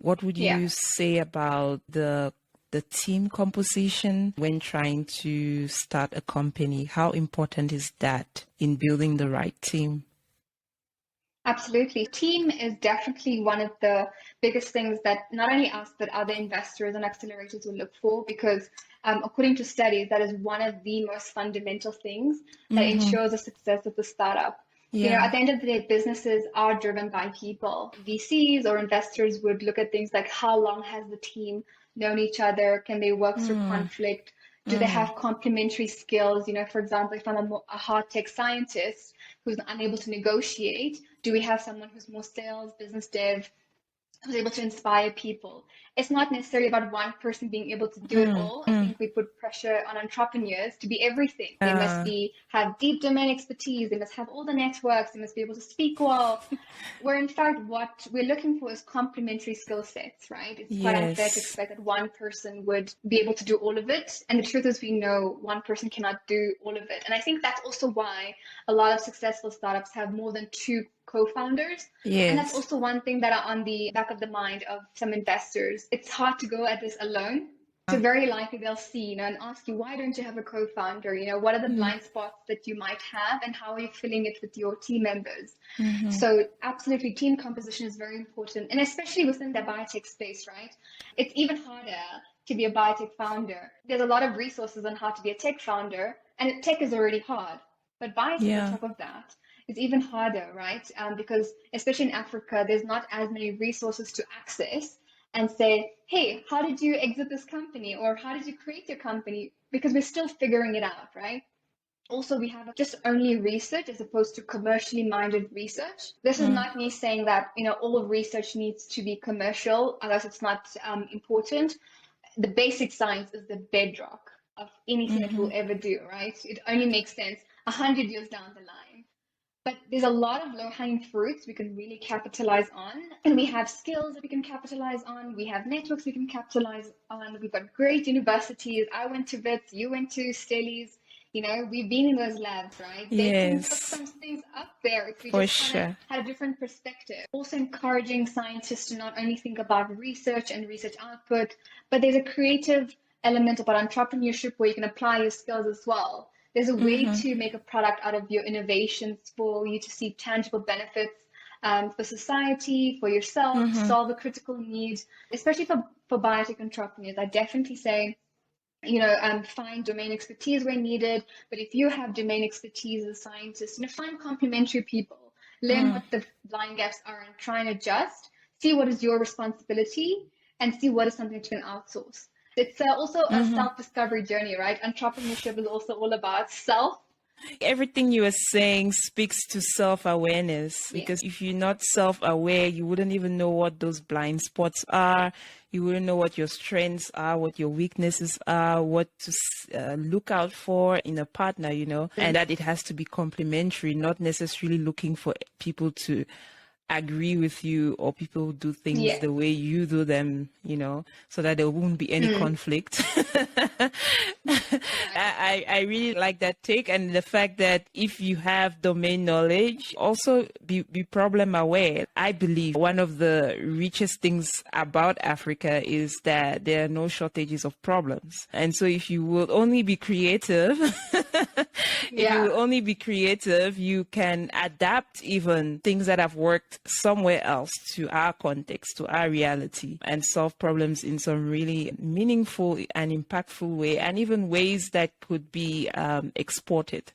What would Yeah. you say about the team composition when trying to start a company? How important is that in building the right team? Absolutely. Team is definitely one of the biggest things that not only us, but other investors and accelerators will look for because according to studies, that is one of the most fundamental things that ensures the success of the startup. Yeah. At the end of the day, businesses are driven by people. VCs or investors would look at things like how long has the team known each other? Can they work through conflict? Do they have complementary skills? For example, if I'm a hard tech scientist who's unable to negotiate, do we have someone who's more sales, business dev, who's able to inspire people? It's not necessarily about one person being able to do it all. I think we put pressure on entrepreneurs to be everything. They must have deep domain expertise. They must have all the networks. They must be able to speak well. Where in fact, what we're looking for is complementary skill sets, right? It's quite unfair to expect that one person would be able to do all of it. And the truth is, we know one person cannot do all of it. And I think that's also why a lot of successful startups have more than two co-founders. And that's also one thing that are on the back of the mind of some investors. It's hard to go at this alone. So very likely they'll see, and ask you, why don't you have a co-founder? What are the blind spots that you might have and how are you filling it with your team members? So absolutely, team composition is very important. And especially within the biotech space, right? It's even harder to be a biotech founder. There's a lot of resources on how to be a tech founder, and tech is already hard. But biotech on top of that, it's even harder, right? Because especially in Africa, there's not as many resources to access and say, hey, how did you exit this company? Or how did you create your company? Because we're still figuring it out, right? Also, we have just only research as opposed to commercially minded research. This is not me saying that, all research needs to be commercial, unless it's not important. The basic science is the bedrock of anything that we'll ever do, right? It only makes sense 100 years down the line. But there's a lot of low-hanging fruits we can really capitalize on. And we have skills that we can capitalize on. We have networks we can capitalize on. We've got great universities. I went to Wits, you went to Stellies. We've been in those labs, right? They can put some things up there if we just had a different perspective. Also encouraging scientists to not only think about research and research output, but there's a creative element about entrepreneurship where you can apply your skills as well. There's a way to make a product out of your innovations for you to see tangible benefits for society, for yourself, solve a critical need, especially for biotech entrepreneurs. I definitely say, find domain expertise where needed. But if you have domain expertise as a scientist, find complementary people, learn what the blind gaps are and try and adjust, see what is your responsibility and see what is something that you can outsource. It's also a self-discovery journey, right? Entrepreneurship is also all about self. Everything you are saying speaks to self-awareness, because if you're not self-aware, you wouldn't even know what those blind spots are. You wouldn't know what your strengths are, what your weaknesses are, what to look out for in a partner, and that it has to be complementary, not necessarily looking for people to agree with you or people who do things the way you do them, so that there won't be any conflict. I really like that take, and the fact that if you have domain knowledge, also be problem aware. I believe one of the richest things about Africa is that there are no shortages of problems. And so if you will only be creative, you can adapt even things that have worked somewhere else to our context, to our reality, and solve problems in some really meaningful and impactful way, and even ways that could be exported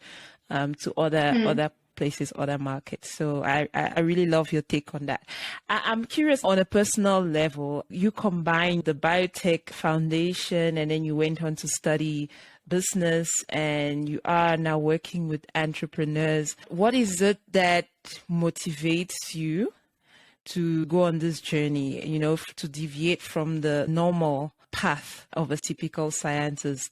to other places, other markets. So I really love your take on that. I'm curious, on a personal level, you combined the biotech foundation and then you went on to study business, and you are now working with entrepreneurs. What is it that motivates you to go on this journey, to deviate from the normal path of a typical scientist?